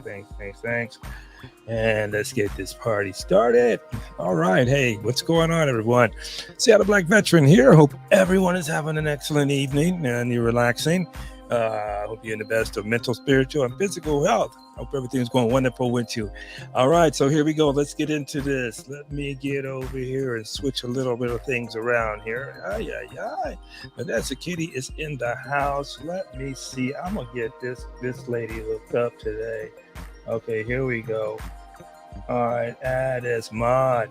Thanks. And let's get this party started. All right. Hey, what's going on, everyone? Seattle Black Veteran here. Hope everyone is having an excellent evening and you're relaxing. Hope you're in the best of mental, spiritual, and physical health. Hope everything's going wonderful with you. All right, so here we go. Let's get into this. Let me get over here and switch a little bit of things around here. Vanessa Kitty is in the house. Let me see. I'm gonna get this lady hooked up today. Okay, here we go. All right, add as mod.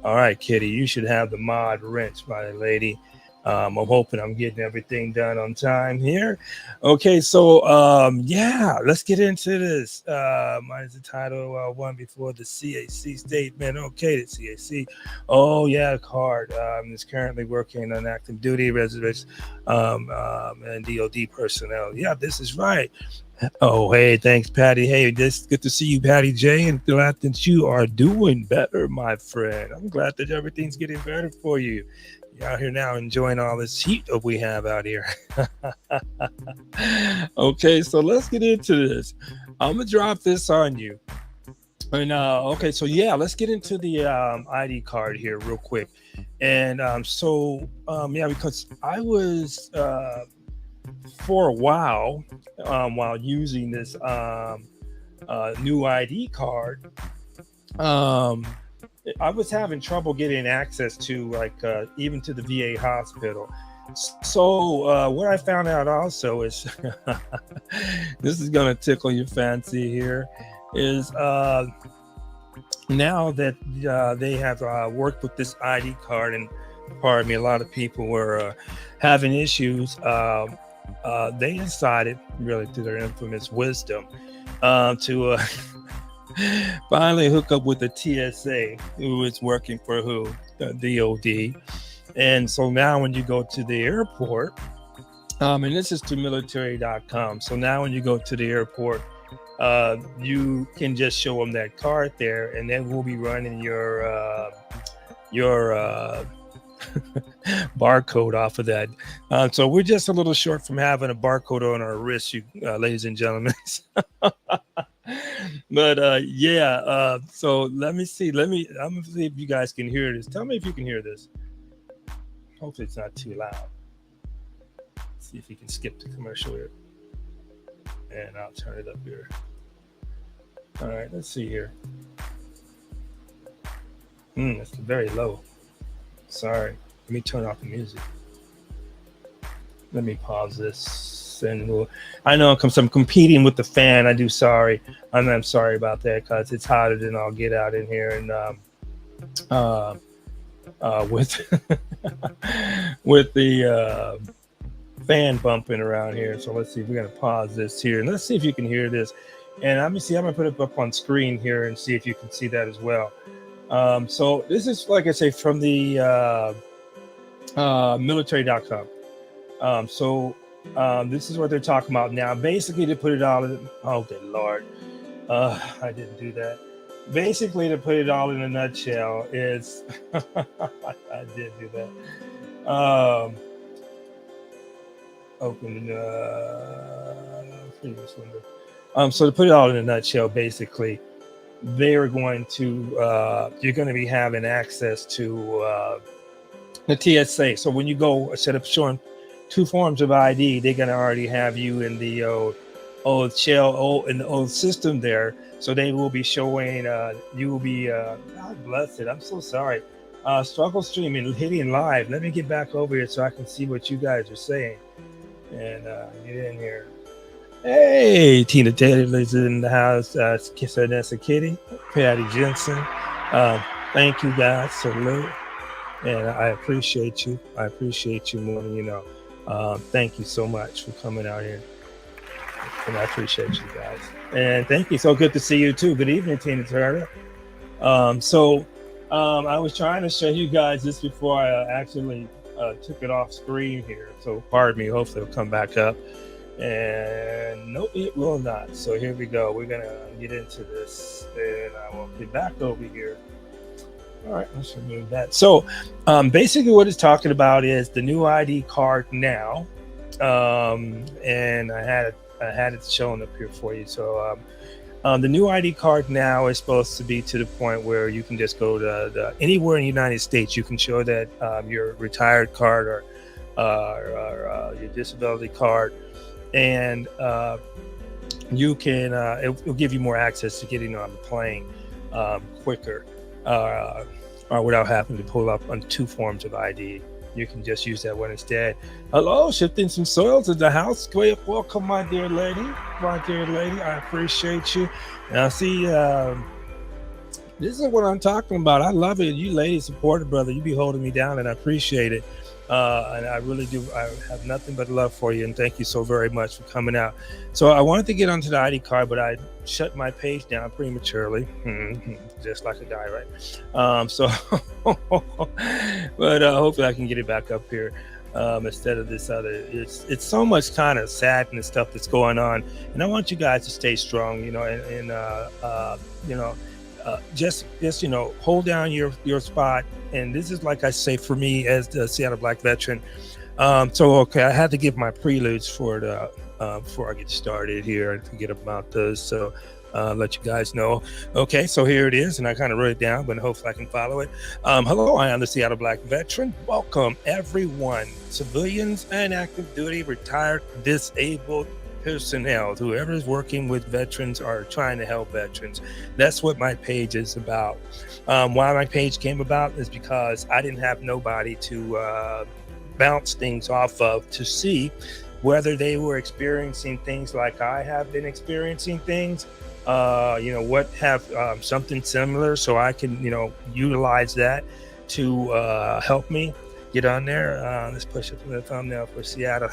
All right, Kitty, you should have the mod wrench, my lady. I'm hoping I'm getting everything done on time here. Okay, so let's get into this. Mine's the title one before the CAC statement. Okay, the CAC. Oh yeah, card is currently working on active duty reservists and DOD personnel. Yeah, this is right. Oh, hey, thanks, Patty. Hey, this good to see you, Patty J, and glad that you are doing better, my friend. I'm glad that everything's getting better for you. You're out here now enjoying all this heat that we have out here. Okay, so let's get into this. I'm gonna drop this on you. And okay, so yeah, let's get into the ID card here real quick. And because I was for a while using this new ID card, I was having trouble getting access to even to the VA hospital. So what I found out also is this is going to tickle your fancy here is now that they have worked with this ID card, and pardon me, a lot of people were having issues. They decided, really through their infamous wisdom, to finally hook up with the TSA, who is working for who? The DOD. And so now when you go to the airport, and this is to military.com. So now when you go to the airport, you can just show them that card there, and then we'll be running your barcode off of that. So we're just a little short from having a barcode on our wrist, you ladies and gentlemen. But so let me see. I'm gonna see if you guys can hear this. Tell me if you can hear this. Hopefully it's not too loud. Let's see if you can skip the commercial here. And I'll turn it up here. All right, let's see here. It's very low. Sorry. Let me turn off the music. Let me pause this. And I know because I'm competing with the fan. I'm sorry about that because it's hotter than I'll get out in here and with with the fan bumping around here. So let's see. We're gonna pause this here and let's see if you can hear this. And I'm gonna put it up on screen here and see if you can see that as well. So this is, like I say, from the military.com. This is what they're talking about now. Basically, to put it all in, oh good Lord, I didn't do that. Basically, to put it all in a nutshell is, I did do that. Open previous window. So to put it all in a nutshell, basically, they are going to, you're going to be having access to the TSA. So when you go, instead of showing two forms of ID, they're going to already have you in the old system there. So they will be showing, you will be, God bless it. I'm so sorry. Struggle streaming, hitting live. Let me get back over here so I can see what you guys are saying. And get in here. Hey, Tina Taylor is in the house. Vanessa Kitty, Patty Jensen. Thank you guys. Salute. And I appreciate you. I appreciate you more than you know. Thank you so much for coming out here. And I appreciate you guys. And thank you. So good to see you too. Good evening, Tina Turner. I was trying to show you guys this before I actually took it off screen here. So pardon me. Hopefully it'll come back up. And no, it will not. So here we go. We're gonna get into this, and I will get back over here. All right, let's remove that. So basically what it's talking about is the new ID card now. And I had I had it shown up here for you. So the new ID card now is supposed to be to the point where you can just go to anywhere in the United States. You can show that your retired card or your disability card, and you can it'll give you more access to getting on the plane quicker, or without having to pull up on 2 forms of ID. You can just use that one instead. Hello, shifting some soil to the house. Welcome, my dear lady. My dear lady, I appreciate you. Now, see, this is what I'm talking about. I love it. You ladies support it, brother. You be holding me down, and I appreciate it. And I really do. I have nothing but love for you, and thank you so very much for coming out. So I wanted to get onto the ID card, but I shut my page down prematurely, just like a guy, right? So, but hopefully I can get it back up here instead of this other. It's so much kind of sad and stuff that's going on, and I want you guys to stay strong, you know, and you know. Just hold down your spot. And this is, like I say, for me as the Seattle Black veteran. So okay, I had to give my preludes for the before I get started here and forget about those. So let you guys know. Okay, so here it is, and I kind of wrote it down, but hopefully I can follow it. Hello, I am the Seattle Black veteran. Welcome everyone, civilians and active duty, retired, disabled personnel, whoever is working with veterans or trying to help veterans. That's what my page is about. Why my page came about is because I didn't have nobody to bounce things off of to see whether they were experiencing things like I have been experiencing things, what have something similar, so I can, utilize that to help me get on there. Let's push up the thumbnail for Seattle.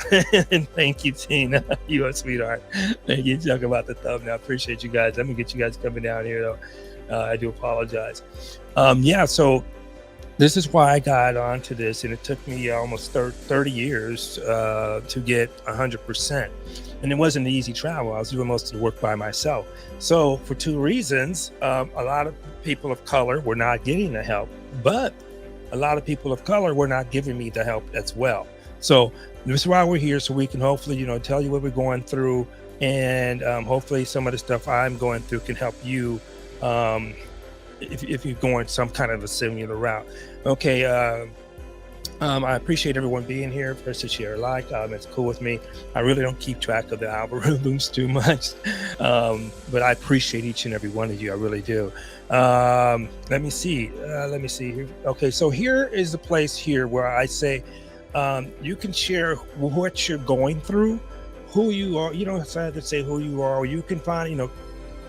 And thank you, Tina. You are a sweetheart. Thank you. Talk about the thumbnail. I appreciate you guys. Let me get you guys coming down here, though. I do apologize. So this is why I got onto this, and it took me almost 30 years to get 100%. And it wasn't easy travel. I was doing most of the work by myself. So for 2 reasons, a lot of people of color were not getting the help, but a lot of people of color were not giving me the help as well. So this is why we're here, so we can hopefully, tell you what we're going through, and hopefully some of the stuff I'm going through can help you if you're going some kind of a similar route. Okay, I appreciate everyone being here. Press to share, like, it's cool with me. I really don't keep track of the algorithms too much, but I appreciate each and every one of you. I really do. Let me see here. Okay, so here is the place here where I say you can share what you're going through, who you are. You don't have to say who you are, or you can find,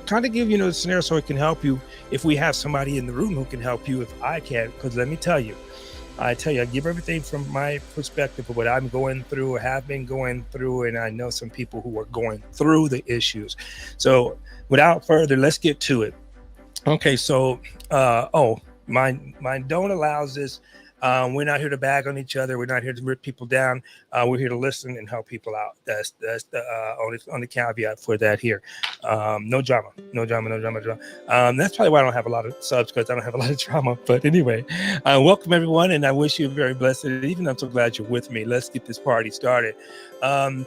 kind of give the scenario so it can help you if we have somebody in the room who can help you, if I can. Because let me tell you, I give everything from my perspective of what I'm going through or have been going through, and I know some people who are going through the issues. So without further, let's get to it. Okay, so mine don't allows this. We're not here to bag on each other. We're not here to rip people down. We're here to listen and help people out. That's the only caveat for that here. No drama. That's probably why I don't have a lot of subs, because I don't have a lot of drama. But anyway, welcome everyone, and I wish you a very blessed evening. I'm so glad you're with me. Let's get this party started.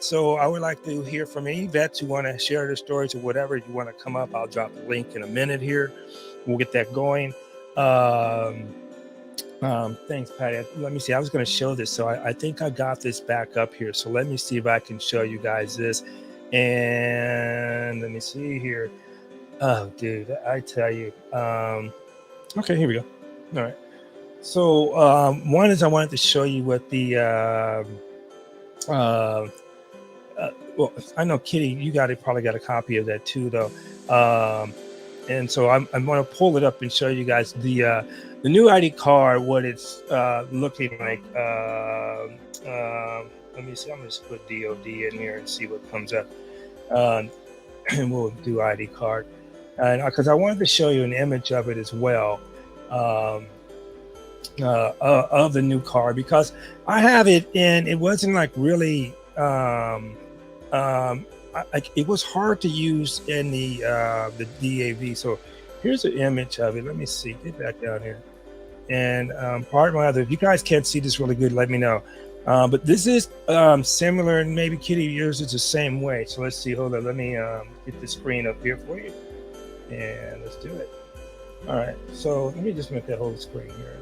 So I would like to hear from any vets who want to share their stories or whatever. If you want to come up, I'll drop the link in a minute here. We'll get that going. Thanks, Patty. Let me see. I was going to show this, so I think I got this back up here. So let me see if I can show you guys this. And let me see here. Oh, dude, I tell you. Okay, here we go. All right. So one is I wanted to show you what the well, I know Kitty, you probably got a copy of that too, though. And so I'm going to pull it up and show you guys the new ID card, what it's looking like. Let me see. I'm going to put DOD in here and see what comes up. And we'll do ID card. And because I wanted to show you an image of it as well, of the new card, because I have it, and it wasn't like really it was hard to use in the DAV. So here's an image of it. Let me see. Get back down here. And pardon my other. If you guys can't see this really good, let me know. But this is similar, and maybe Kitty, yours is the same way. So let's see. Hold on. Let me get the screen up here for you, and let's do it. All right. So let me just make that whole screen here.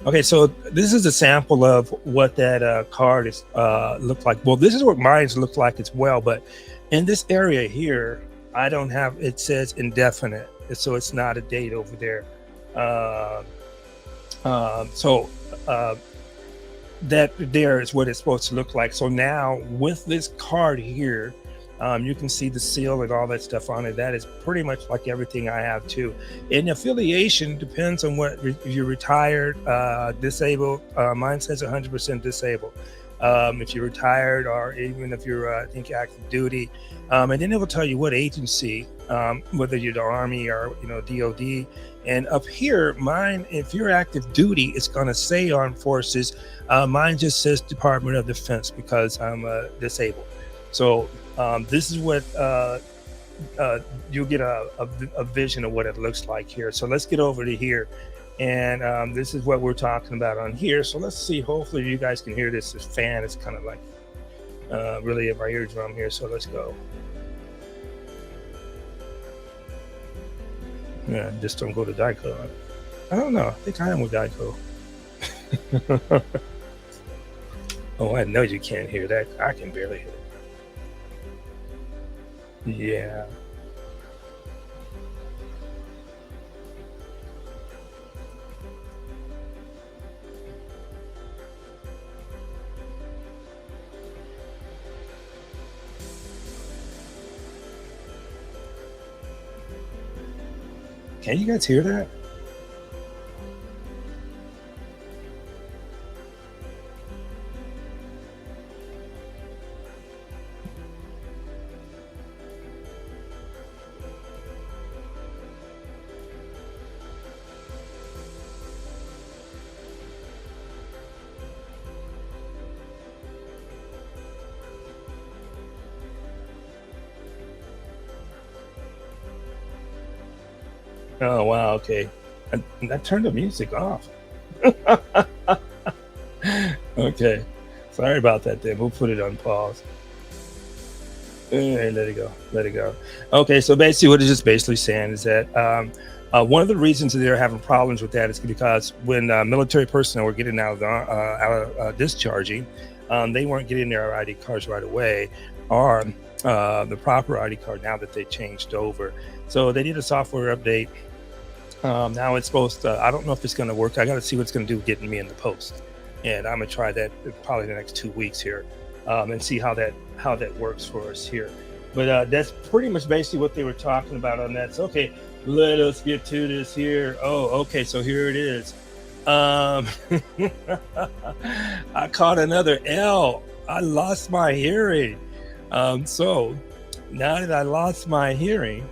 Okay, so this is a sample of what that card is looked like. Well, this is what mine's looked like as well, but in this area here, I don't have. It says indefinite, so it's not a date over there. Uh, so that there is what it's supposed to look like. So now with this card here, you can see the seal and all that stuff on it. That is pretty much like everything I have too. And affiliation depends on what if you're retired, disabled. Mine says 100% disabled. If you're retired, or even if you're I think active duty, and then it will tell you what agency, whether you're the Army or DOD. And up here, mine, if you're active duty, it's going to say Armed Forces. Mine just says Department of Defense because I'm disabled. So this is what you'll get a vision of what it looks like here. So let's get over to here. And this is what we're talking about on here. So let's see. Hopefully you guys can hear this. This fan is kind of like really in my eardrum here. So let's go. Yeah, just don't go to Dyco. I don't know. I think I am with Dyco. Oh, I know you can't hear that. I can barely hear it. Yeah. Can you guys hear that? Oh, wow. Okay. I turned the music off. Okay. Sorry about that then. We'll put it on pause. Let it go. Let it go. Okay. So basically, what it's just basically saying is that one of the reasons that they're having problems with that is because when military personnel were getting out of discharging, they weren't getting their ID cards right away, or the proper ID card now that they changed over. So they did a software update. Now it's supposed to, I don't know if it's going to work. I got to see what it's going to do getting me in the post. And I'm going to try that probably the next 2 weeks here, and see how that works for us here. But that's pretty much basically what they were talking about on that. So, okay, let us get to this here. Oh, okay. So here it is. I caught another L. I lost my hearing. So now that I lost my hearing,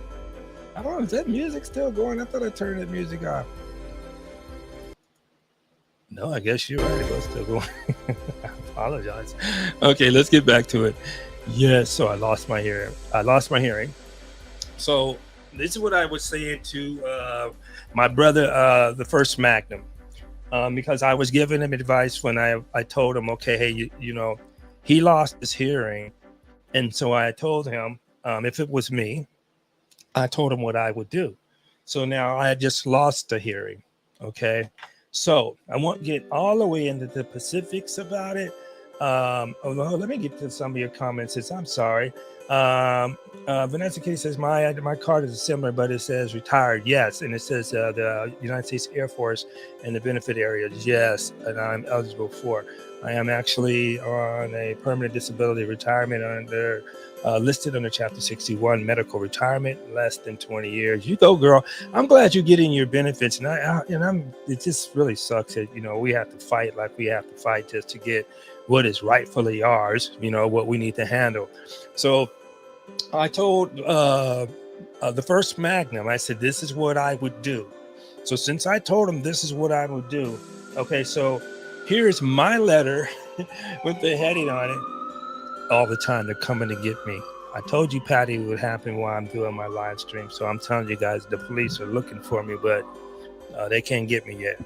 I don't know, is that music still going? I thought I turned that music off. No, I guess you're right. It was still going. I apologize. Okay, let's get back to it. Yes, so I lost my hearing. I lost my hearing. So this is what I was saying to my brother, the first Magnum, because I was giving him advice when I told him, okay, hey, he lost his hearing. And so I told him, if it was me, I told him what I would do. So now I just lost the hearing. Okay. So I won't get all the way into the specifics about it. Oh no, let me get to some of your comments. I'm sorry. Vanessa K says my card is similar, but it says retired. Yes. And it says the United States Air Force and the benefit areas. Yes. And I'm eligible for. I am actually on a permanent disability retirement under listed under Chapter 61, medical retirement, less than 20 years. You go, girl. I'm glad you're getting your benefits, and it just really sucks that we have to fight like we have to fight just to get what is rightfully ours. What we need to handle. So I told the first Magnum, I said, this is what I would do. So since I told him this is what I would do, okay, so here's my letter with the heading on it. All the time they're coming to get me. I told you, Patty, it would happen while I'm doing my live stream. So I'm telling you guys, the police are looking for me, but they can't get me yet.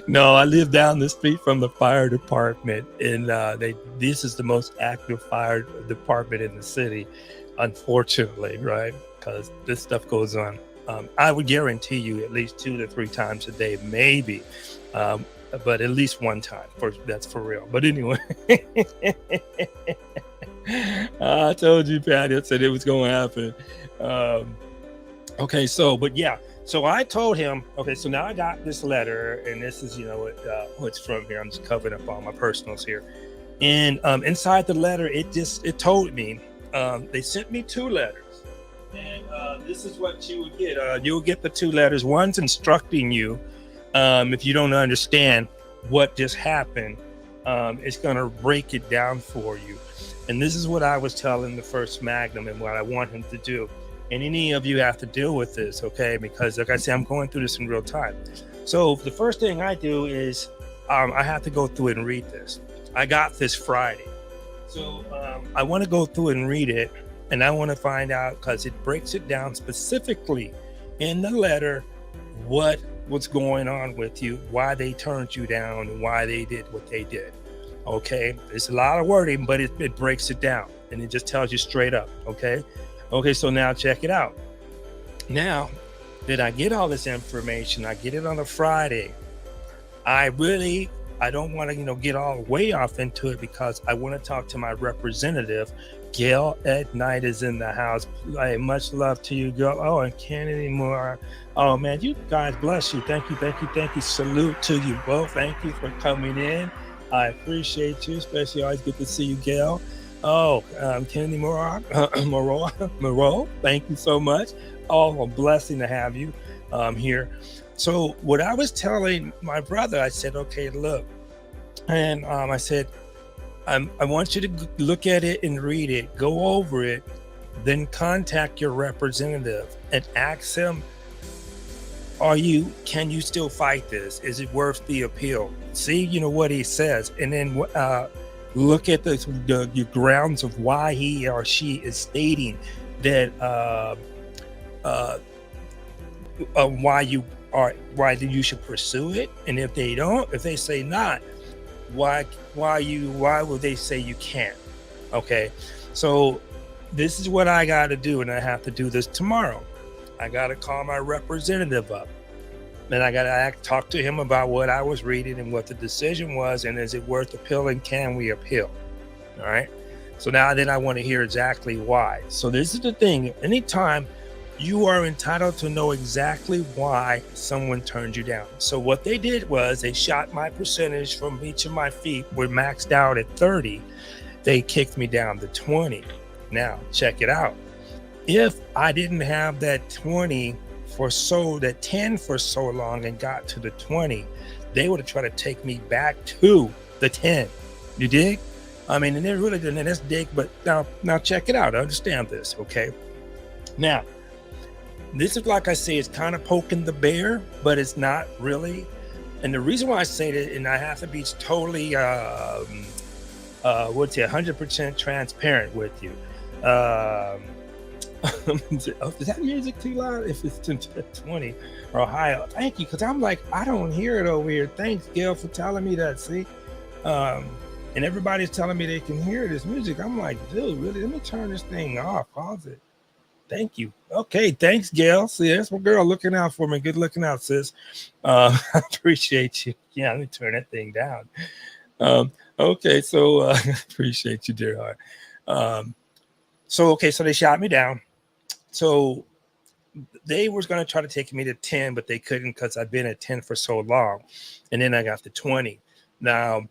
No, I live down the street from the fire department, and this is the most active fire department in the city, unfortunately, right? Because this stuff goes on. I would guarantee you at least 2 to 3 times a day, maybe, um, but at least one time. That's for real. But anyway, I told you, Patty. I said it was going to happen. Um, Okay, but yeah, so I told him, okay, so now I got this letter, and this is, who it's from here. I'm just covering up all my personals here. And inside the letter, it told me, they sent me 2 letters. And this is what you would get. You'll get the 2 letters. One's instructing you, if you don't understand what just happened, it's going to break it down for you. And this is what I was telling the first Magnum and what I want him to do. And any of you have to deal with this, okay? Because like I said, I'm going through this in real time. So the first thing I do is I have to go through it and read this. I got this Friday. So I want to go through it and read it. And I want to find out, because it breaks it down specifically in the letter, what's going on with you, why they turned you down, and why they did what they did. Okay? There's a lot of wording, but it breaks it down. And it just tells you straight up, okay? Okay, so now check it out. Now that I get all this information, I get it on a Friday. I don't want to, get all the way off into it, because I want to talk to my representative. Gail at Night is in the house. Hey, much love to you, girl. Oh, and can't anymore. Oh man, you guys, bless you. Thank you. Salute to you both. Thank you for coming in. I appreciate you, especially always good to see you, Gail. Oh, Kennedy Moreau, thank you so much. Oh, a blessing to have you here. So what I was telling my brother, I said, okay, look, and I said, I want you to look at it and read it, go over it, then contact your representative and ask him, can you still fight this? Is it worth the appeal? See, what he says, and then look at the grounds of why he or she is stating that why you should pursue it, and if they say not, why will they say you can't? Okay, so this is what I got to do, and I have to do this tomorrow. I got to call my representative up. Then I got to talk to him about what I was reading and what the decision was, and is it worth appealing? Can we appeal? All right. So now then I want to hear exactly why. So this is the thing. Anytime, you are entitled to know exactly why someone turned you down. So what they did was they shot my percentage from each of my feet. We're maxed out at 30. They kicked me down to 20. Now check it out. If I didn't have that 10 for so long and got to the 20, they would have tried to take me back to the 10. You dig? I mean, and they really didn't. And that's dig. But now check it out. Understand this, okay? Now, this is, like I say, it's kind of poking the bear, but it's not really. And the reason why I say that, and I have to be totally 100% transparent with you. Is that music too loud? If it's 20 or higher, thank you, because I'm like, I don't hear it over here. Thanks, Gail, for telling me that. See, and everybody's telling me they can hear this music. I'm like, dude, really? Let me turn this thing off. Pause it. Thank you. Okay, thanks, Gail. See, that's my girl looking out for me. Good looking out, sis. I appreciate you. Yeah, let me turn that thing down. Okay, so appreciate you, dear heart. So they shot me down. So they was going to try to take me to 10, but they couldn't, because I've been at 10 for so long. And then I got to 20. Now,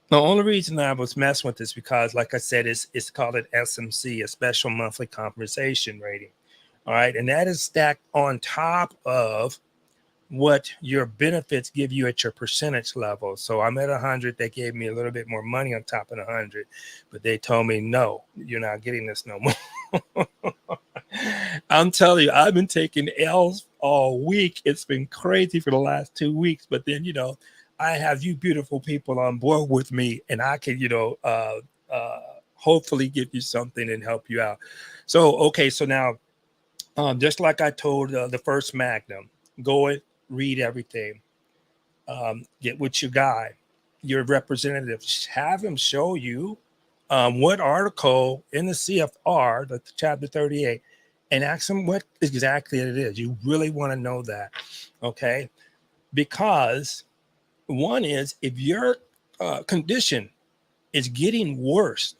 the only reason I was messing with this, because like I said, it's called an SMC, a special monthly compensation rating. All right. And that is stacked on top of what your benefits give you at your percentage level. So I'm at 100. They gave me a little bit more money on top of 100, but they told me, no, you're not getting this no more. I'm telling you, I've been taking L's all week. It's been crazy for the last 2 weeks, but then, I have you beautiful people on board with me, and I can, hopefully give you something and help you out. So, okay. So now, just like I told the first Magnum, go and read everything. get with your guy, your representative, have him show you what article in the CFR, the chapter 38, and ask him what exactly it is. You really want to know that, okay? Because one is if your condition is getting worse,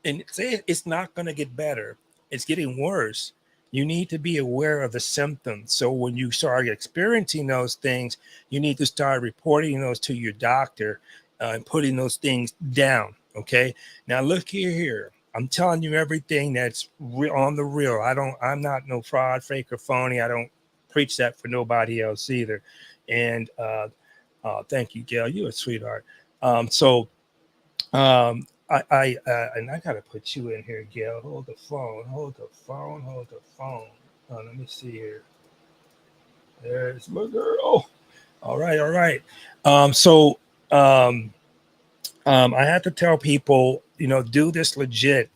and say it's not going to get better, it's getting worse, you need to be aware of the symptoms. So when you start experiencing those things, you need to start reporting those to your doctor and putting those things down. Okay. Now look here. I'm telling you everything that's on the real. I'm not no fraud, fake, or phony. I don't preach that for nobody else either. And thank you, Gail. You're a sweetheart. So and I gotta put you in here, Gail. Hold the phone. Hold the phone. Hold the phone. Let me see here. There's my girl. All right. All right. So I have to tell people, do this legit.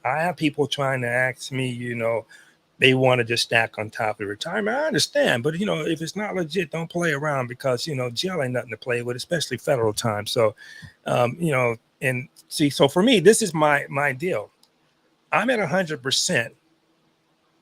I have people trying to ask me, they want to just stack on top of retirement. I understand, but if it's not legit, don't play around because jail ain't nothing to play with, especially federal time. So, and see, so for me, this is my deal. I'm at 100%,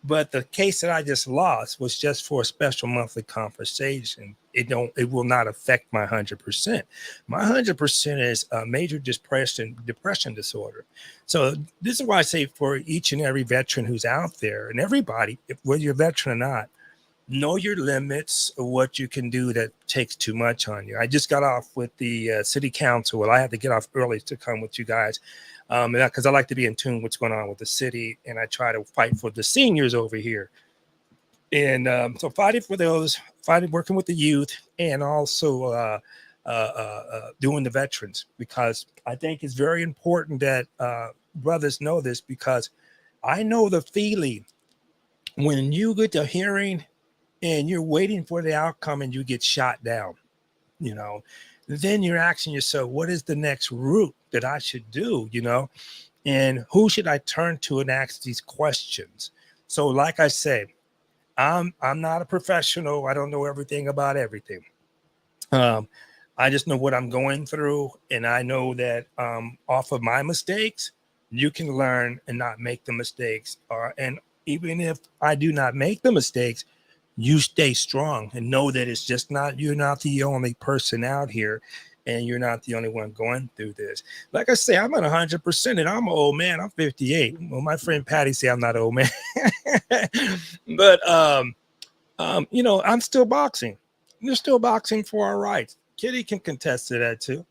but the case that I just lost was just for a special monthly compensation. It will not affect my 100%. My 100% is a major depression disorder. So this is why I say for each and every veteran who's out there, and everybody, whether you're a veteran or not, know your limits of what you can do that takes too much on you. I just got off with the city council. Well, I had to get off early to come with you guys because I like to be in tune with what's going on with the city, and I try to fight for the seniors over here. And so fighting for those, working with the youth, and also doing the veterans, because I think it's very important that brothers know this, because I know the feeling when you get to hearing and you're waiting for the outcome and you get shot down, then you're asking yourself, what is the next route that I should do, and who should I turn to and ask these questions? So like I say, I'm not a professional. I don't know everything about everything. I just know what I'm going through, and I know that off of my mistakes, you can learn and not make the mistakes. And even if I do not make the mistakes, you stay strong and know that it's just not, you're not the only person out here, and you're not the only one going through this. Like I say, I'm at 100%, and I'm an old man. I'm 58. Well, my friend Patty say I'm not an old man, but I'm still boxing. You're still boxing for our rights. Kitty can contest to that too.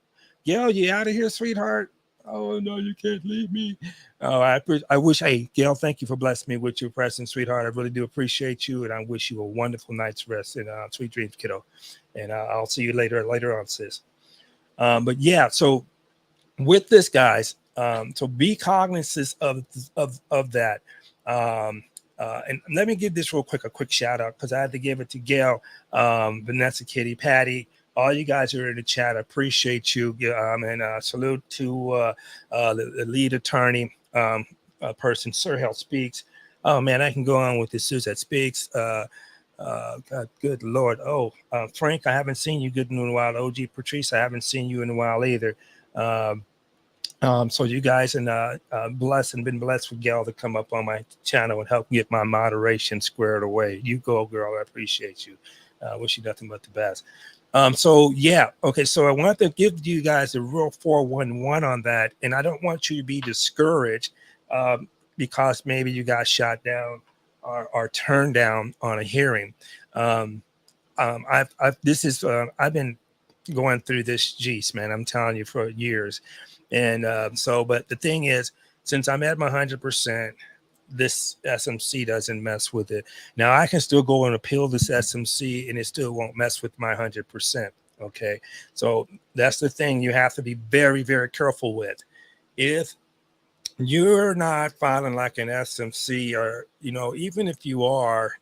Gail, you out of here, sweetheart? Oh no, you can't leave me. Oh, I wish. Hey, Gail, thank you for blessing me with your presence, sweetheart. I really do appreciate you, and I wish you a wonderful night's rest and sweet dreams, kiddo. And I'll see you later on, sis. But yeah, so with this, guys, so be cognizant of that. And let me give this a quick shout out, because I had to give it to Gail, Vanessa, Kitty, Patty. All you guys are in the chat. I appreciate you. And salute to the lead attorney person, Sir Hell Speaks. Oh man, I can go on with this. Suzette Speaks. God, good Lord. Oh, Frank, I haven't seen you good in a while. OG Patrice, I haven't seen you in a while either. So you guys and been blessed with Gail to come up on my channel and help get my moderation squared away. You go, girl. I appreciate you. Wish you nothing but the best. So yeah, okay. So I want to give you guys a real 411 on that, and I don't want you to be discouraged because maybe you got shot down or turned down on a hearing. I've been going through this, geez, man, I'm telling you, for years. And but the thing is, since I'm at my 100%, this SMC doesn't mess with it. Now I can still go and appeal this SMC, and it still won't mess with my 100%. Okay, so that's the thing you have to be very, very careful with. If you're not filing like an SMC, or even if you are,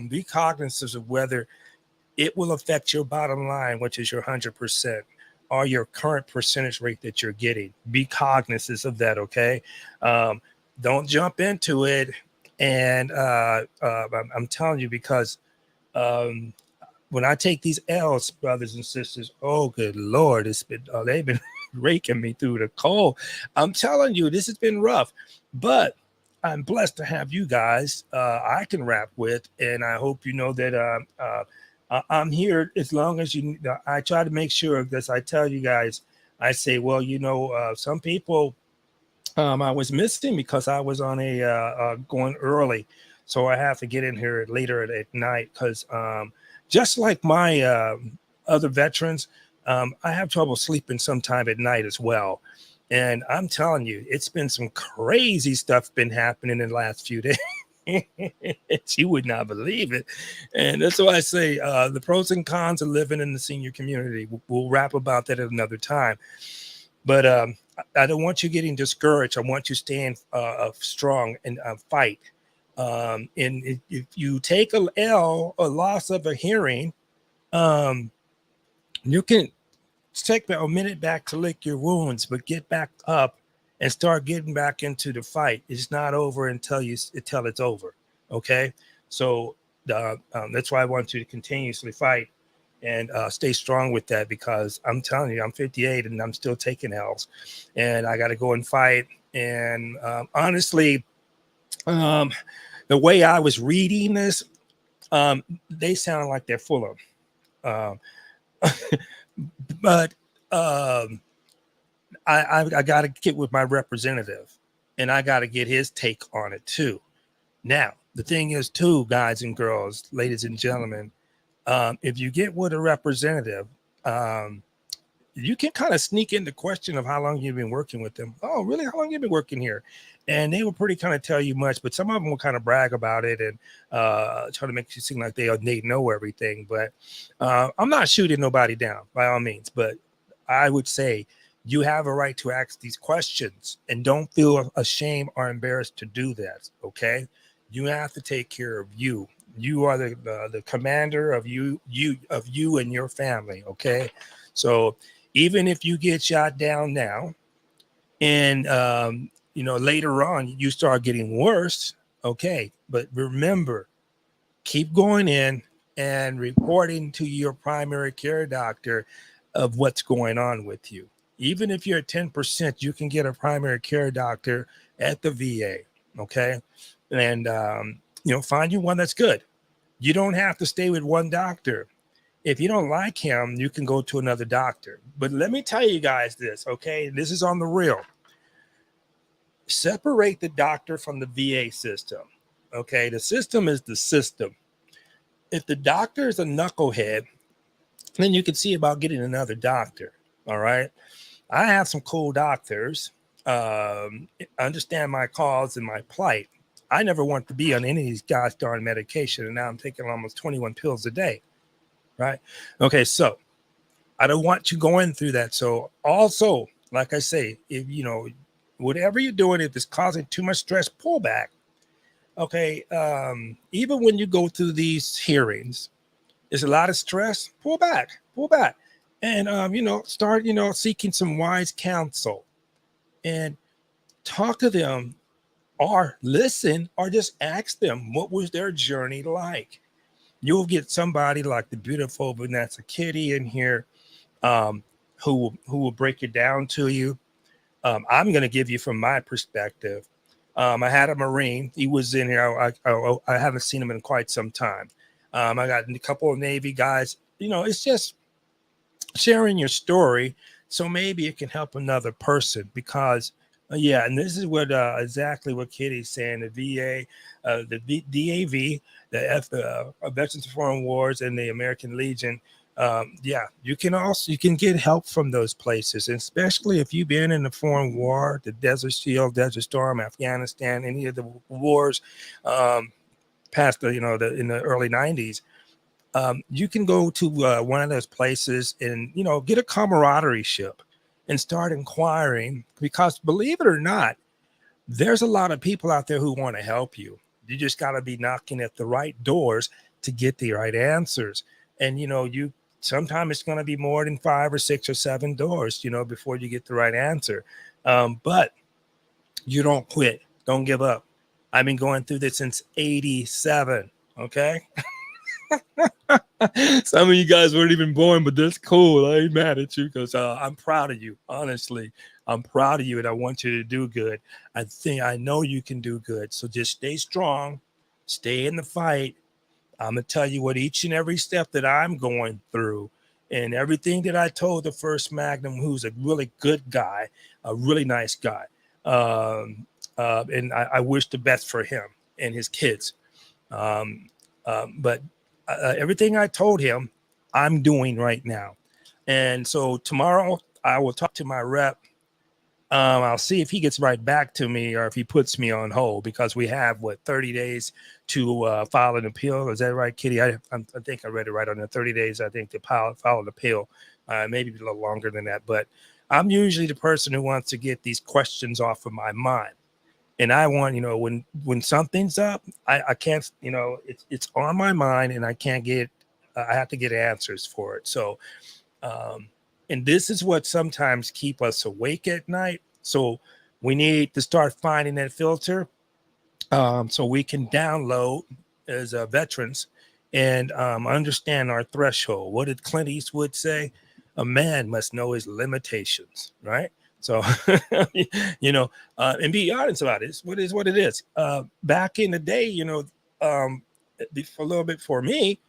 be cognizant of whether it will affect your bottom line, which is your 100%, or your current percentage rate that you're getting. Be cognizant of that, okay? Don't jump into it. And I'm telling you, because when I take these L's, brothers and sisters, oh good Lord, they've been raking me through the coal. I'm telling you, this has been rough, but I'm blessed to have you guys I can rap with, and I hope you know that I'm here as long as you. I try to make sure that I tell you guys. I say, well, some people I was missing because I was on going early, so I have to get in here later at night because just like my other veterans, I have trouble sleeping sometime at night as well. And I'm telling you, it's been some crazy stuff been happening in the last few days. You would not believe it. And that's why I say the pros and cons of living in the senior community. We'll rap about that at another time. But I don't want you getting discouraged. I want you staying strong and fight. And if you take a loss of a hearing, you can take a minute back to lick your wounds, but get back up and start getting back into the fight. It's not over until it's over. Okay, so that's why I want you to continuously fight and stay strong with that, because I'm telling you, I'm 58 and I'm still taking L's, and I got to go and fight. And honestly, the way I was reading this, they sound like they're full of. But I got to get with my representative, and I got to get his take on it too. Now, the thing is, too, guys and girls, ladies and gentlemen, if you get with a representative, you can kind of sneak in the question of how long you've been working with them. Oh, really? How long you been working here? And they will pretty kind of tell you much, but some of them will kind of brag about it and try to make you seem like they know everything. But I'm not shooting nobody down by all means, but I would say you have a right to ask these questions, and don't feel ashamed or embarrassed to do that. Okay, you have to take care of you. You are the commander of you and your family. Okay, so even if you get shot down now, and later on you start getting worse, okay, but remember, keep going in and reporting to your primary care doctor of what's going on with you. Even if you're at 10%, you can get a primary care doctor at the VA. Okay, and find you one that's good. You don't have to stay with one doctor. If you don't like him, you can go to another doctor. But let me tell you guys this, okay? This is on the real. Separate the doctor from the VA system, okay? The system is the system. If the doctor is a knucklehead, then you can see about getting another doctor, all right? I have some cool doctors, understand my cause and my plight. I never want to be on any of these gosh darn medication, and now I'm taking almost 21 pills a day. Right. Okay. So I don't want you going through that. So also, like I say, if whatever you're doing, if it's causing too much stress, pull back. Okay. Even when you go through these hearings, there's a lot of stress. Pull back, and start seeking some wise counsel and talk to them, or listen, or just ask them what was their journey like. You'll get somebody like the beautiful Vanessa Kitty in here, who will break it down to you. I'm going to give you from my perspective. I had a Marine. He was in here. I haven't seen him in quite some time. I got a couple of Navy guys. It's just sharing your story, so maybe it can help another person, because and this is what exactly what Kitty's saying. The VA, the DAV, the Veterans of Foreign Wars, and the American Legion. You can get help from those places, and especially if you've been in the foreign war, the Desert Shield, Desert Storm, Afghanistan, any of the wars past in the early 90s. You can go to one of those places and get a camaraderie ship and start inquiring, because believe it or not, there's a lot of people out there who want to help you. You just got to be knocking at the right doors to get the right answers. And you sometimes it's going to be more than 5 or 6 or 7 doors before you get the right answer. But you don't quit, don't give up. I've been going through this since 87. Okay. Some of you guys weren't even born, but that's cool. I ain't mad at you because I'm proud of you. Honestly, I'm proud of you, and I want you to do good. I know you can do good. So just stay strong, stay in the fight. I'm gonna tell you what each and every step that I'm going through, and everything that I told the first Magnum, who's a really good guy, a really nice guy, and I wish the best for him and his kids. Um, but everything I told him, I'm doing right now. And so tomorrow I will talk to my rep. I'll see if he gets right back to me or if he puts me on hold because we have 30 days to file an appeal. Is that right, Kitty? I think I read it right on the 30 days. I think to file an appeal, maybe a little longer than that. But I'm usually the person who wants to get these questions off of my mind. And I want, when something's up, I can't, it's on my mind and I can't get, I have to get answers for it. So, and this is what sometimes keep us awake at night. So we need to start finding that filter so we can download as veterans and understand our threshold. What did Clint Eastwood say? A man must know his limitations, right? So, and be honest about it. What is what it is. Back in the day, a little bit for me,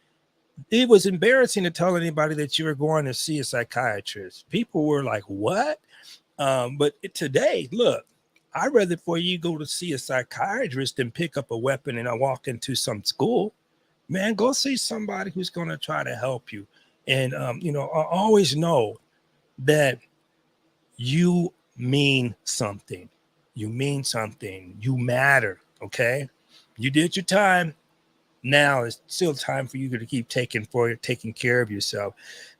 it was embarrassing to tell anybody that you were going to see a psychiatrist. People were like, what? But today, look, I'd rather for you go to see a psychiatrist than pick up a weapon and I walk into some school. Man, go see somebody who's going to try to help you. And, I always know that you mean something. You mean something. You matter. Okay. You did your time. Now it's still time for you to keep taking care of yourself.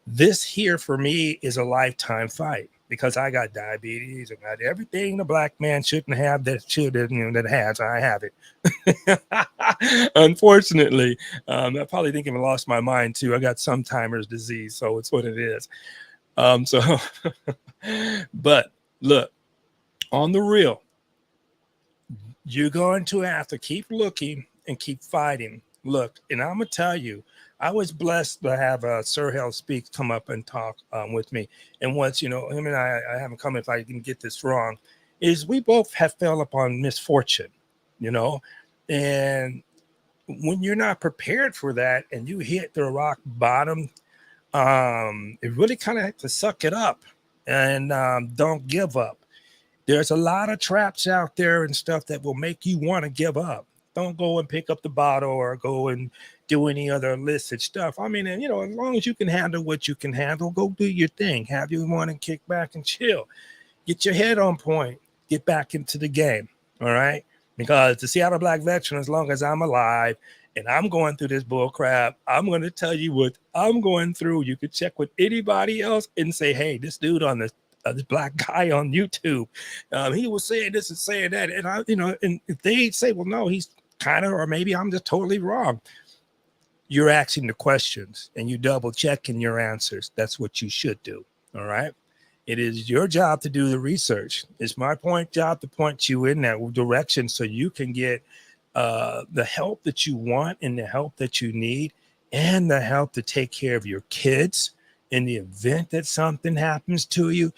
This here for me is a lifetime fight because I got diabetes and got everything the black man shouldn't have that has. I have it. Unfortunately, I probably think I lost my mind too. I got Alzheimer's disease, so it's what it is. But look, on the real, you're going to have to keep looking and keep fighting. Look, and I'm gonna tell you, I was blessed to have Sir Hell Speaks come up and talk with me. And once him and I haven't come if I can get this wrong, is we both have fell upon misfortune, and when you're not prepared for that and you hit the rock bottom, it really kind of have to suck it up and don't give up. There's a lot of traps out there and stuff that will make you want to give up. Don't go and pick up the bottle or go and do any other illicit stuff. I mean, and, as long as you can handle what you can handle, go do your thing. Have you want to kick back and chill. Get your head on point. Get back into the game. All right? Because the Seattle Black Veteran, as long as I'm alive and I'm going through this bull crap, I'm going to tell you what I'm going through. You could check with anybody else and say, hey, this dude on this black guy on YouTube, he was saying this and saying that. And and if they say, well, no, he's kind of, or maybe I'm just totally wrong. You're asking the questions and you double checking your answers. That's what you should do. All right. It is your job to do the research. It's my job to point you in that direction so you can get the help that you want and the help that you need and the help to take care of your kids in the event that something happens to you,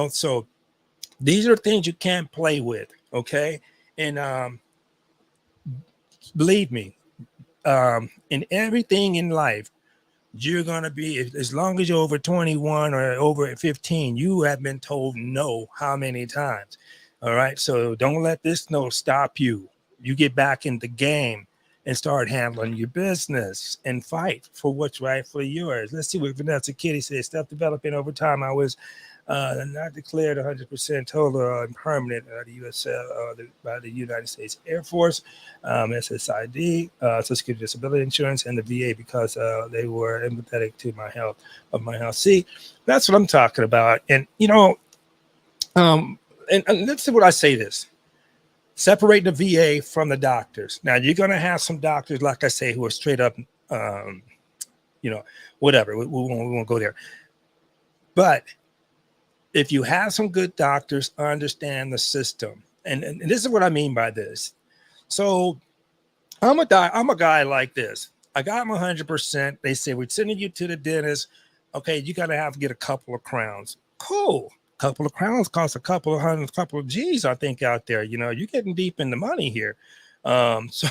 so these are things you can't play with. Okay. And believe me, in everything in life, you're going to be, as long as you're over 21 or over 15, you have been told no how many times. All right. So don't let this no stop you. You get back in the game and start handling your business and fight for what's rightfully yours. Let's see what Vanessa Kitty says. Stuff developing over time. I was not declared 100% total and permanent by the United States Air Force, SSID, Social Security Disability Insurance, and the VA because they were empathetic to my health. See, that's what I'm talking about. And, and let's see what I say this. Separate the VA from the doctors. Now, you're going to have some doctors, like I say, who are straight up, whatever. We won't go there. But if you have some good doctors, understand the system. And this is what I mean by this. So I'm a guy like this. I got them 100%. They say, we're sending you to the dentist. Okay, you got to have to get a couple of crowns. Cool. Couple of crowns cost a couple of hundred, couple of G's, I think, out there. You know, you're getting deep in the money here. So,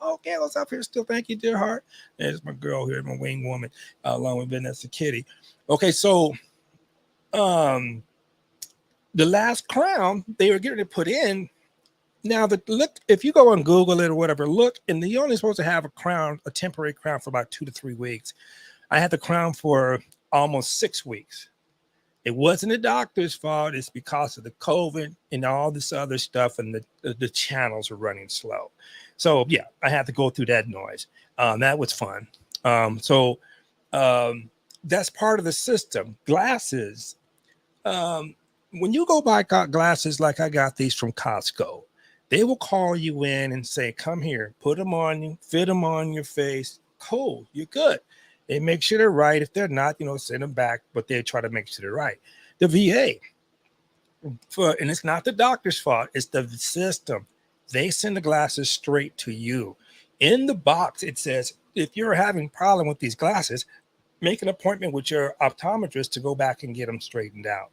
okay, what's up here still? Thank you, dear heart. There's my girl here, my wing woman, along with Vanessa Kitty. Okay, so um, the last crown they were getting to put in. Now, look, if you go on Google it or whatever, look, and you're only supposed to have a crown, a temporary crown, for about 2 to 3 weeks. I had the crown for almost 6 weeks. It wasn't the doctor's fault. It's because of the COVID and all this other stuff, and the channels are running slow. So yeah, I had to go through that noise. That was fun. So that's part of the system. Glasses. When you go buy glasses, like I got these from Costco, they will call you in and say, come here, put them on you, fit them on your face. Cool, you're good. They make sure they're right. If they're not, send them back, but they try to make sure they're right. The VA, and it's not the doctor's fault, it's the system. They send the glasses straight to you. In the box, it says, if you're having a problem with these glasses, make an appointment with your optometrist to go back and get them straightened out.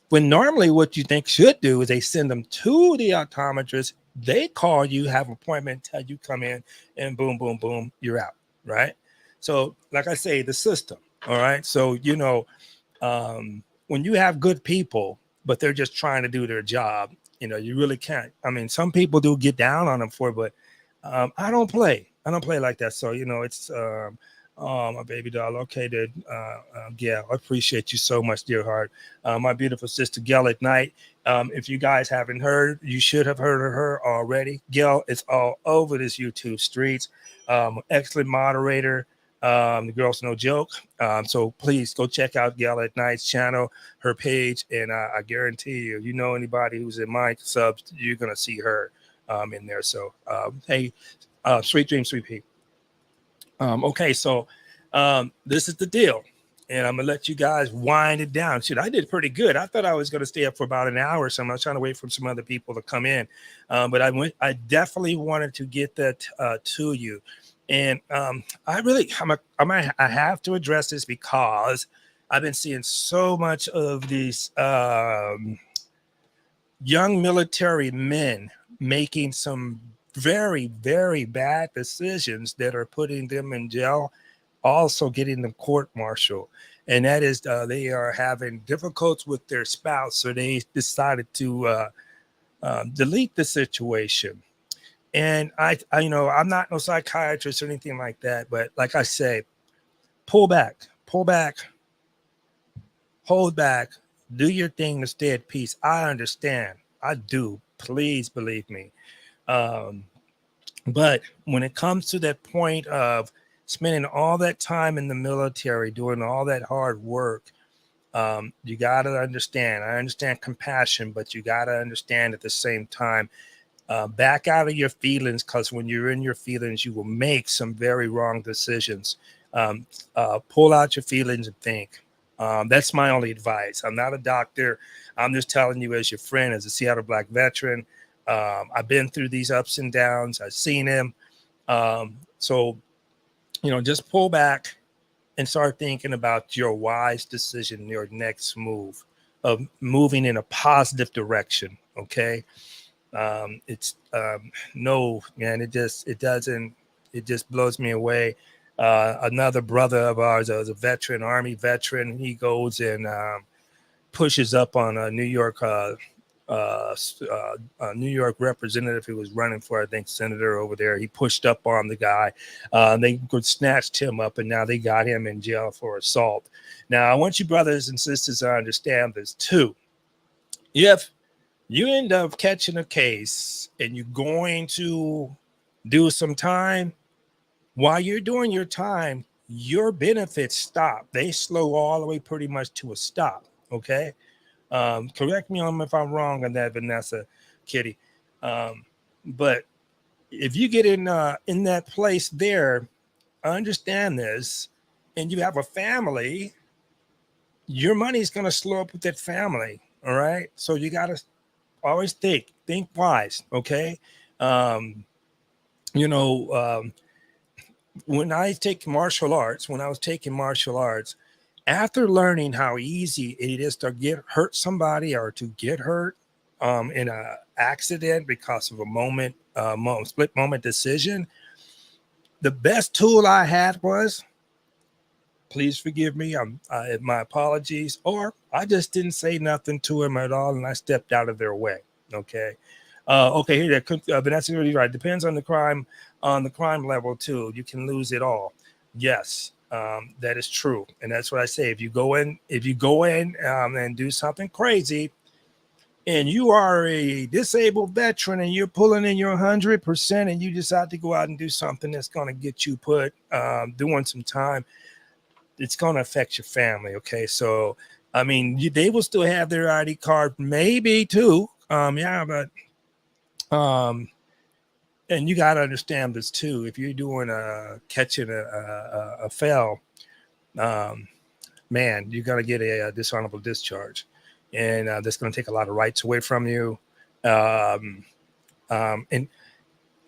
When normally what you think should do is they send them to the optometrist, they call you, have an appointment, tell you come in, and boom, boom, boom, you're out, right? So, like I say, the system, all right? So, when you have good people, but they're just trying to do their job, you really can't. I mean, some people do get down on them for it, but I don't play. I don't play like that. So, it's my baby doll. Okay, dude. Yeah, I appreciate you so much, dear heart. My beautiful sister, Gail at Night. If you guys haven't heard, you should have heard of her already. Gail is all over this YouTube streets. Excellent moderator. The girl's no joke. So please go check out Gail at Night's channel, her page, and I guarantee you, anybody who's in my subs, you're gonna see her in there. So hey, sweet dreams, sweet pea. Okay, so this is the deal, and I'm gonna let you guys wind it down. Shit, I did pretty good. I thought I was gonna stay up for about an hour or something. I was trying to wait for some other people to come in, but I definitely wanted to get that to you, and I have to address this because I've been seeing so much of these young military men making some very, very bad decisions that are putting them in jail, also getting them court-martialed. And that is they are having difficulties with their spouse, so they decided to delete the situation. And I'm not no psychiatrist or anything like that, but like I say, pull back, hold back, do your thing to stay at peace. I understand. I do. Please believe me. But when it comes to that point of spending all that time in the military, doing all that hard work, you got to understand. I understand compassion, but you got to understand at the same time, back out of your feelings, because when you're in your feelings, you will make some very wrong decisions. Pull out your feelings and think. That's my only advice. I'm not a doctor. I'm just telling you as your friend, as a Seattle Black veteran. I've been through these ups and downs. I've seen them. So, just pull back and start thinking about your wise decision, your next move of moving in a positive direction. Okay. No, man, it just blows me away. Another brother of ours, a veteran, Army veteran, he goes and pushes up on a New York representative who was running for, I think, senator over there. He pushed up on the guy. They snatched him up, and now they got him in jail for assault. Now, I want you brothers and sisters to understand this too. If you end up catching a case and you're going to do some time, while you're doing your time, your benefits stop. They slow all the way pretty much to a stop. Okay. Correct me if I'm wrong on that, Vanessa, Kitty. But if you get in that place there, understand this, and you have a family, your money's going to slow up with that family. All right. So you got to always think wise. Okay. You know, when I was taking martial arts, after learning how easy it is to get hurt somebody or to get hurt in a accident because of a split moment decision, the best tool I had was, please forgive me, my apologies, or I just didn't say nothing to him at all and I stepped out of their way. Okay. Okay, here, Vanessa, really right. Depends on the crime level too. You can lose it all. Yes, that is true, and that's what I say. If you go in and do something crazy, and you are a disabled veteran, and you're pulling in your 100%, and you decide to go out and do something that's going to get you put doing some time, it's going to affect your family. Okay, so I mean, they will still have their ID card, maybe too. Yeah, but and you got to understand this too. If you're doing catching a fail, um, man, you're going to get a dishonorable discharge, and that's going to take a lot of rights away from you. Um, and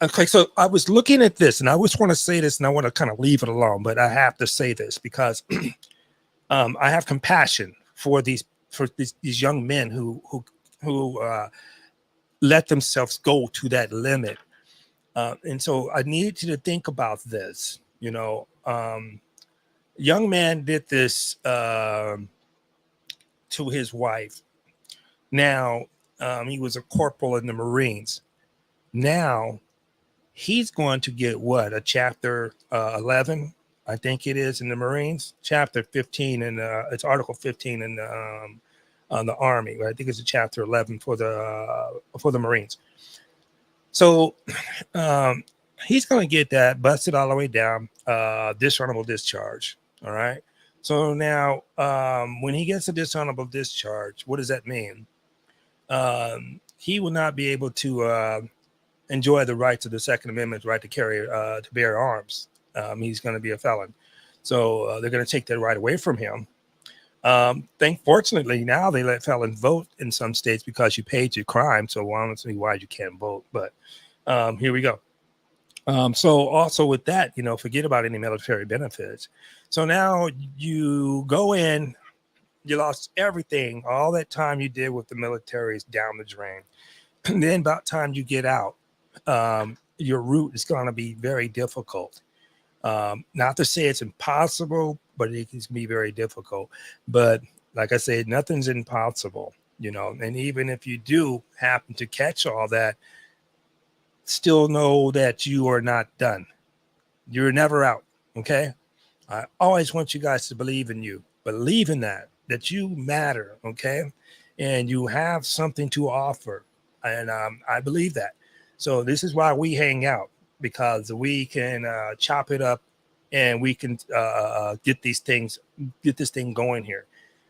okay, so I was looking at this, and I just want to say this, and I want to kind of leave it alone, but I have to say this because I have compassion for these young men who let themselves go to that limit. And so I need you to think about this. Young man did this to his wife. Now, he was a corporal in the Marines. Now, he's going to get what? A chapter 11, I think it is, in the Marines. Chapter 15, and it's Article 15 in on the Army. Right? I think it's a chapter 11 for the Marines. So he's going to get that busted all the way down, dishonorable discharge. All right. So now when he gets a dishonorable discharge, what does that mean? He will not be able to enjoy the rights of the Second Amendment right to carry, to bear arms. He's going to be a felon. So they're going to take that right away from him. Fortunately, now they let felons vote in some states because you paid your crime. So I don't see why you can't vote. But here we go. So also with that, forget about any military benefits. So now you go in, you lost everything. All that time you did with the military is down the drain. And then about time you get out, your route is going to be very difficult. Not to say it's impossible, but it can be very difficult. But like I said, nothing's impossible, and even if you do happen to catch all that, still know that you are not done. You're never out. Okay. I always want you guys to believe in you. Believe in that you matter. Okay. And you have something to offer. And I believe that. So this is why we hang out, because we can chop it up and we can get this thing going here.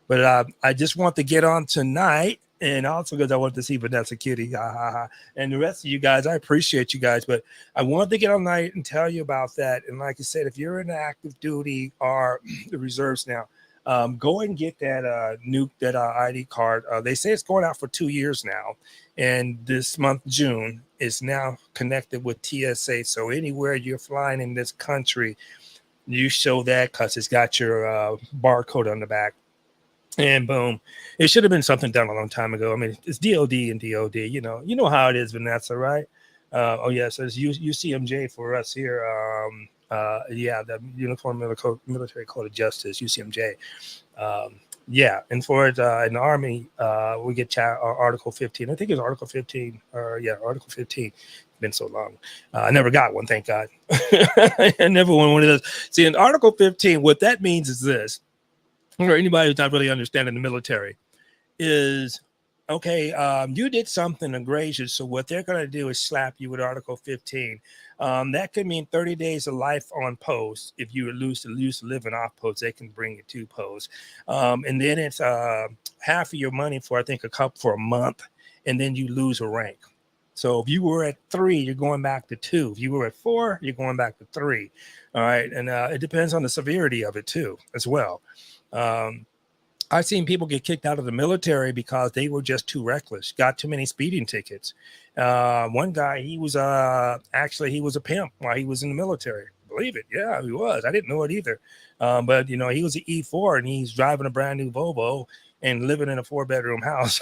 But I just want to get on tonight. And also because I want to see Vanessa Kitty and the rest of you guys. I appreciate you guys, but I wanted to get on tonight and tell you about that. And like I said, if you're in active duty or the reserves now, go and get that ID card. They say it's going out for 2 years now, and this month June is now connected with TSA. So anywhere you're flying in this country, you show that because it's got your barcode on the back. And boom, it should have been something done a long time ago. I mean, it's DOD and DOD. You know how it is, Vanessa, right? Oh yes, it's UCMJ for us here. The Uniform Military Code of Justice, UCMJ. And for it in the Army, we get Article 15. I think it's Article 15, Article 15. It's been so long. I never got one, thank God. I never won one of those. See, in Article 15, what that means is this. Or anybody who's not really understanding the military is, okay, you did something egregious. So what they're going to do is slap you with Article 15. That could mean 30 days of life on post. If you were used to living off post, they can bring you to post. And then it's half of your money for, I think, for a month. And then you lose a rank. So if you were at 3, you're going back to 2. If you were at 4, you're going back to 3. All right. And it depends on the severity of it too, as well. I've seen people get kicked out of the military because they were just too reckless, got too many speeding tickets. One guy, he was a pimp while he was in the military. believe it. Yeah, he was. I didn't know it either. But you know, he was an E4 and he's driving a brand new Volvo and living in a 4-bedroom house.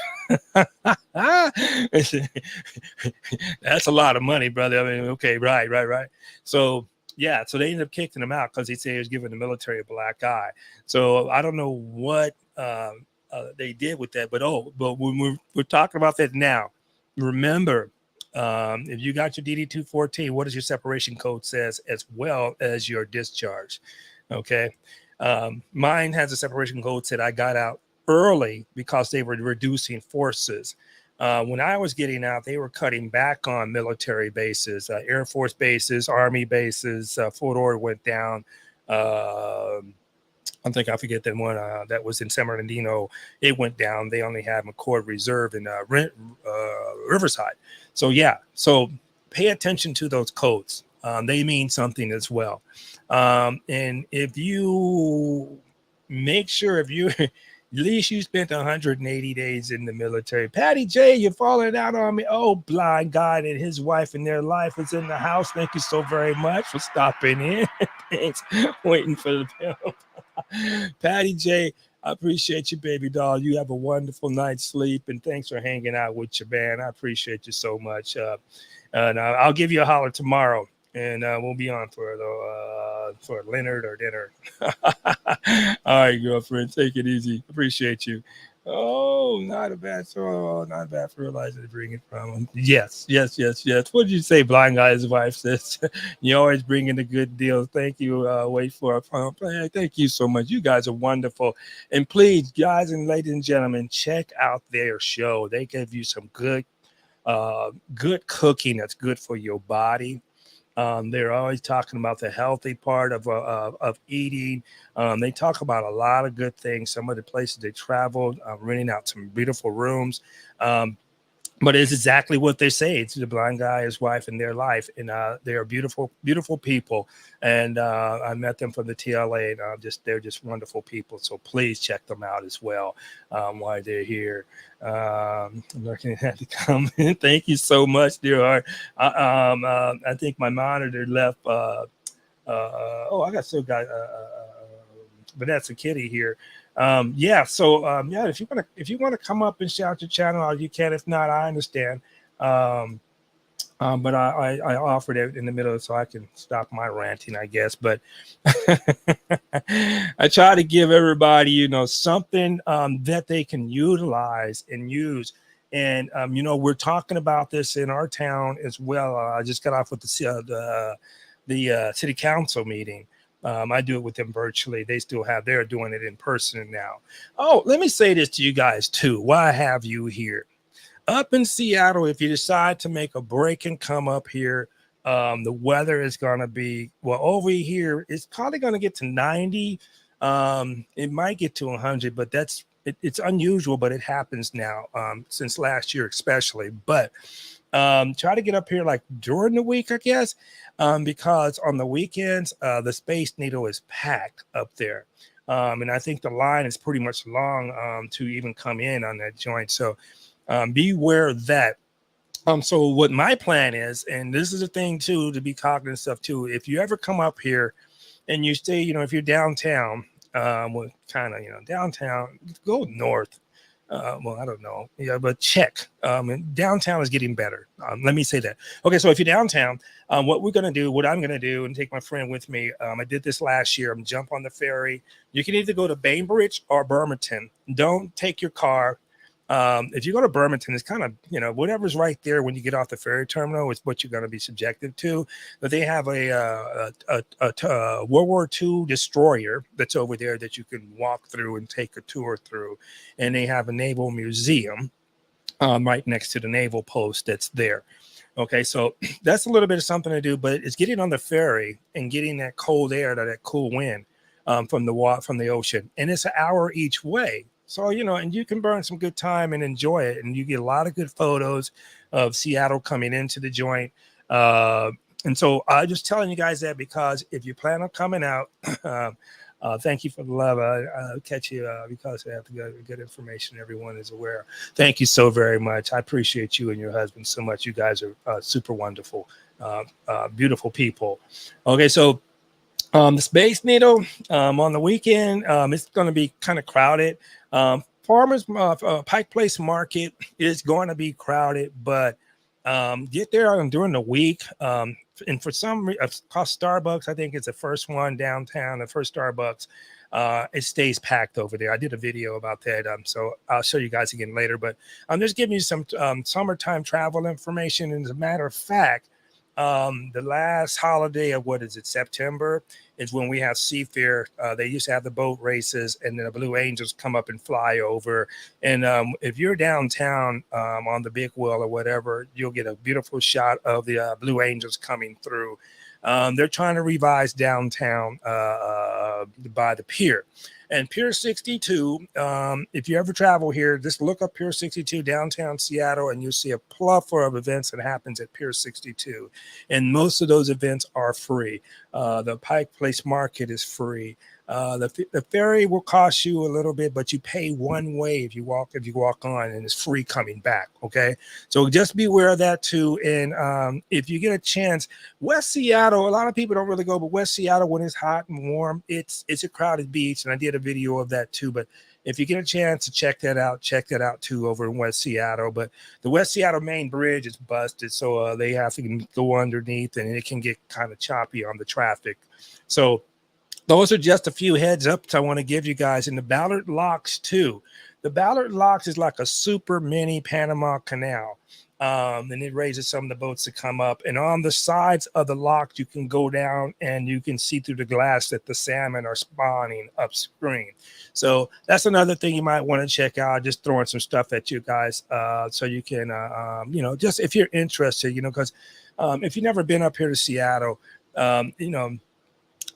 That's a lot of money, brother. I mean, okay, right. So yeah, so they ended up kicking him out because he said he was giving the military a black eye. So I don't know what they did with that, but when we're talking about that now, remember, if you got your DD-214, what does your separation code says as well as your discharge? Okay, mine has a separation code that I got out early because they were reducing forces. When I was getting out, they were cutting back on military bases, Air Force bases, Army bases. Fort Ord went down. I think I forget that one that was in San Bernardino. It went down. They only had McCord Reserve in Riverside. So yeah, so pay attention to those codes. They mean something as well. And if you make sure if you at least you spent 180 days in the military. Patty J, you're falling out on me. Oh, blind guy and his wife and their life is in the house. Thank you so very much for stopping in. Thanks. Waiting for the bill. Patty J, I appreciate you, baby doll. You have a wonderful night's sleep, and thanks for hanging out with your band. I appreciate you so much. And I'll give you a holler tomorrow, and we'll be on for Leonard or dinner. All right, girlfriend, take it easy. Appreciate you. Oh, not a bad fertilizer to bring it from. Yes. What did you say, blind guy's wife says? You always bring in the good deals. Thank you. Wait for a pump. Hey, thank you so much. You guys are wonderful. And please, guys and ladies and gentlemen, check out their show. They give you some good cooking that's good for your body. They're always talking about the healthy part of eating. They talk about a lot of good things. Some of the places they traveled, renting out some beautiful rooms. But it's exactly what they say. It's the blind guy, his wife, and their life. And they are beautiful, beautiful people. And I met them from the TLA, and they're just wonderful people. So please check them out as well while they're here. I'm looking at the comment. Thank you so much, dear heart. I think my monitor left. I got Vanessa Kitty here. If you want to come up and shout your channel, you can. If not, I understand. But I offered it in the middle so I can stop my ranting, I guess. But I try to give everybody, something that they can utilize and use. And we're talking about this in our town as well. I just got off with the city council meeting. I do it with them virtually. They're doing it in person now. Oh, let me say this to you guys too. Why have you here? Up in Seattle, if you decide to make a break and come up here, the weather is going to be, over here, it's probably going to get to 90. It might get to 100, but it's unusual, but it happens now since last year especially. But try to get up here like during the week, I guess, because on the weekends, the Space Needle is packed up there. And I think the line is pretty much long to even come in on that joint. So beware of that. So what my plan is, and this is a thing too, to be cognizant of too, if you ever come up here and you stay, if you're downtown, downtown, go north. I don't know. Yeah, but check. And downtown is getting better. Let me say that. Okay, so if you're downtown, what I'm going to do, and take my friend with me. I did this last year. I'm jump on the ferry. You can either go to Bainbridge or Bremerton. Don't take your car. If you go to Bremerton, it's kind of, whatever's right there when you get off the ferry terminal is what you're going to be subjected to. But they have a World War II destroyer that's over there that you can walk through and take a tour through. And they have a naval museum right next to the naval post that's there. Okay, so that's a little bit of something to do, but it's getting on the ferry and getting that cold air, that cool wind from the ocean. And it's an hour each way. So, and you can burn some good time and enjoy it. And you get a lot of good photos of Seattle coming into the joint. And so I'm just telling you guys that because if you plan on coming out, thank you for the love. I'll catch you because I have to get good information. Everyone is aware. Thank you so very much. I appreciate you and your husband so much. You guys are super wonderful, beautiful people. Okay, so The Space Needle on the weekend, it's going to be kind of crowded. Farmers Pike Place Market is going to be crowded, but get there during the week. And for some reason, cost Starbucks, I think it's the first one downtown, the first Starbucks. It stays packed over there. I did a video about that, so I'll show you guys again later. But I'm just giving you some summertime travel information. And as a matter of fact, the last holiday of what is it, September, is when we have Seafair. They used to have the boat races, and then the Blue Angels come up and fly over. And if you're downtown on the big wheel or whatever, you'll get a beautiful shot of the Blue Angels coming through. They're trying to revise downtown by the pier. And Pier 62, if you ever travel here, just look up Pier 62 downtown Seattle, and you'll see a plethora of events that happens at Pier 62. And most of those events are free. The Pike Place Market is free. The ferry will cost you a little bit, but you pay one way if you walk on, and it's free coming back. Okay, so just be aware of that too. And if you get a chance, West Seattle, a lot of people don't really go, but West Seattle, when it's hot and warm, it's a crowded beach, and I did a video of that too. But if you get a chance to check that out too over in West Seattle. But the West Seattle main bridge is busted, so they have to go underneath, and it can get kind of choppy on the traffic. So those are just a few heads ups I want to give you guys. And the Ballard Locks too. The Ballard Locks is like a super mini Panama Canal. And it raises some of the boats to come up. And on the sides of the lock, you can go down and you can see through the glass that the salmon are spawning upstream. So that's another thing you might want to check out. Just throwing some stuff at you guys, so you can, just if you're interested, because if you've never been up here to Seattle,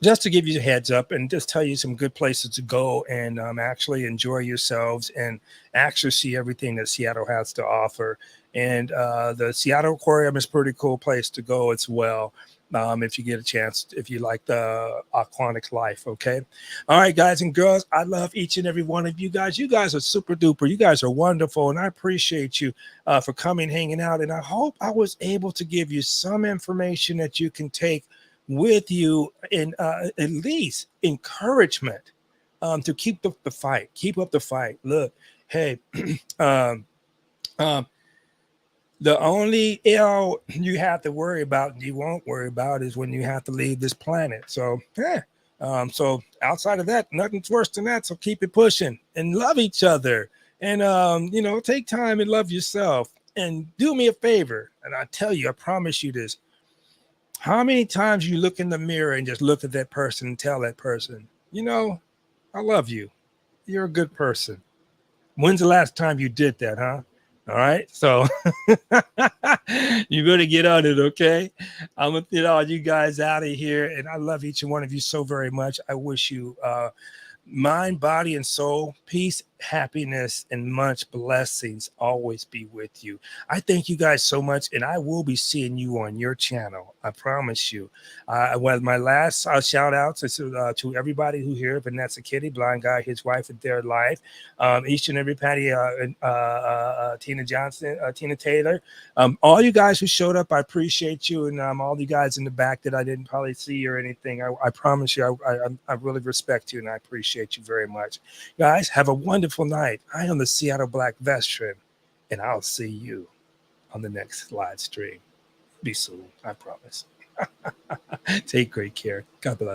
just to give you a heads up and just tell you some good places to go and actually enjoy yourselves and actually see everything that Seattle has to offer. And the Seattle Aquarium is a pretty cool place to go as well. If you get a chance, if you like the aquatic life. Okay. All right, guys and girls, I love each and every one of you guys. You guys are super duper. You guys are wonderful. And I appreciate you for coming, hanging out. And I hope I was able to give you some information that you can take with you in at least encouragement to keep up the fight. Keep up the fight. Look, hey, um, the only ill you have to worry about, you won't worry about, is when you have to leave this planet. So, so outside of that, nothing's worse than that. So keep it pushing and love each other, and take time and love yourself. And do me a favor, and I tell you, I promise you this. How many times you look in the mirror and just look at that person and tell that person, I love you. You're a good person. When's the last time you did that, huh? All right. So you better get on it, okay? I'm going to get all you guys out of here. And I love each and one of you so very much. I wish you mind, body, and soul, peace, happiness, and much blessings always be with you. I thank you guys so much, and I will be seeing you on your channel. I promise you. Well, my last shout outs is to everybody who here: Vanessa Kitty, Blind Guy, his wife, and their life. Each and every Patty, Tina Johnson, Tina Taylor. All you guys who showed up, I appreciate you, and all you guys in the back that I didn't probably see or anything. I promise you, I really respect you, and I appreciate you very much. Guys, have a wonderful night. I am the Seattle Black Veteran, and I'll see you on the next live stream. Be soon, I promise. Take great care. God bless.